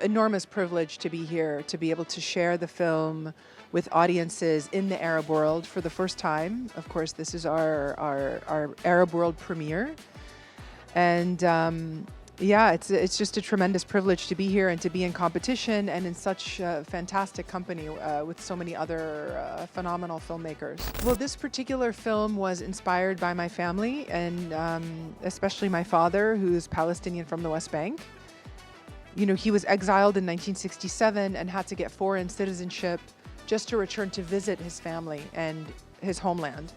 enormous privilege to be here, to be able to share the film with audiences in the Arab world for the first time. Of course, this is our Arab world premiere. And yeah, it's just a tremendous privilege to be here and to be in competition and in such fantastic company with so many other phenomenal filmmakers. Well, this particular film was inspired by my family and especially my father, who's Palestinian from the West Bank. You know, he was exiled in 1967 and had to get foreign citizenship just to return to visit his family and his homeland.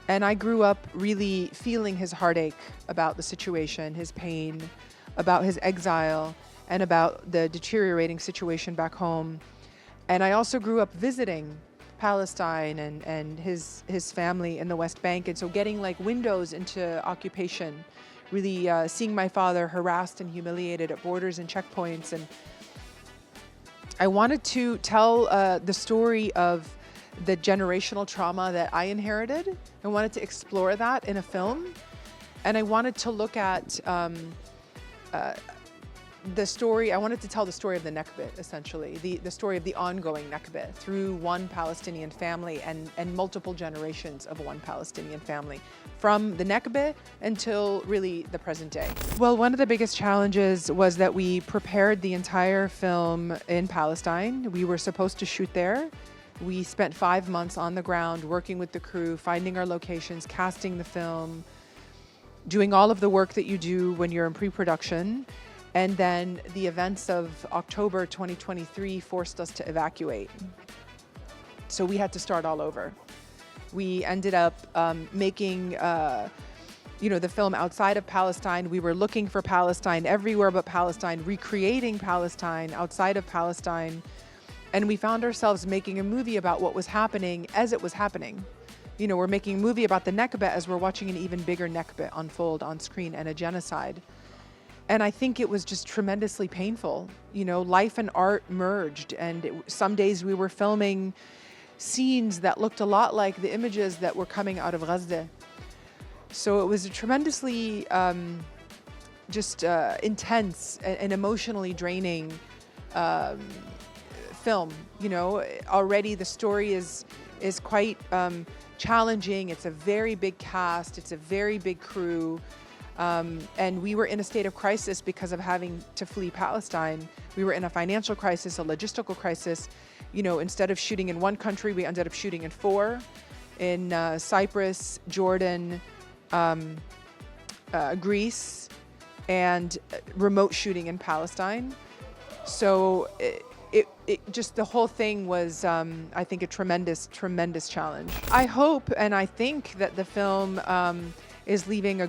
And I grew up really feeling his heartache about the situation, his pain, about his exile, and about the deteriorating situation back home. And I also grew up visiting Palestine and his family in the West Bank. And so getting like windows into occupation, really seeing my father harassed and humiliated at borders and checkpoints. And I wanted to tell the story of the generational trauma that I inherited. I wanted to explore that in a film. And I wanted to look at the story, I wanted to tell the story of the Nakba, essentially, the story of the ongoing Nakba through one Palestinian family and multiple generations of one Palestinian family, from the Nakba until really the present day. Well, one of the biggest challenges was that we prepared the entire film in Palestine. We were supposed to shoot there. We spent 5 months on the ground working with the crew, finding our locations, casting the film, doing all of the work that you do when you're in pre-production. And then the events of October 2023 forced us to evacuate. So we had to start all over. We ended up making the film outside of Palestine. We were looking for Palestine everywhere but Palestine, recreating Palestine outside of Palestine. And we found ourselves making a movie about what was happening as it was happening. You know, we're making a movie about the Nakba as we're watching an even bigger Nakba unfold on screen and a genocide. And I think it was just tremendously painful. You know, life and art merged, and some days we were filming scenes that looked a lot like the images that were coming out of Gaza. So it was a tremendously intense and emotionally draining film. You know, already the story is quite challenging. It's a very big cast. It's a very big crew. And we were in a state of crisis because of having to flee Palestine. We were in a financial crisis, a logistical crisis. You know, instead of shooting in one country, we ended up shooting in 4, in Cyprus, Jordan, Greece, and remote shooting in Palestine. So it just, the whole thing was, I think, a tremendous, tremendous challenge. I hope and I think that the film is leaving a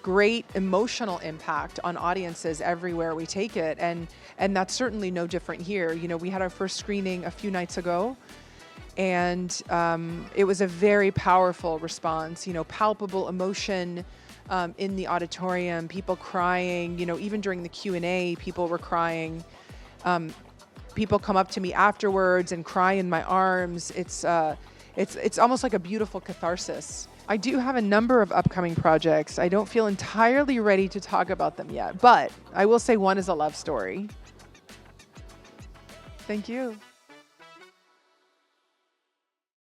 great emotional impact on audiences everywhere we take it. And that's certainly no different here. You know, we had our first screening a few nights ago, and it was a very powerful response, you know, palpable emotion in the auditorium, people crying, you know, even during the Q&A, people were crying. People come up to me afterwards and cry in my arms. It's almost like a beautiful catharsis. I do have a number of upcoming projects. I don't feel entirely ready to talk about them yet, but I will say one is a love story. Thank you.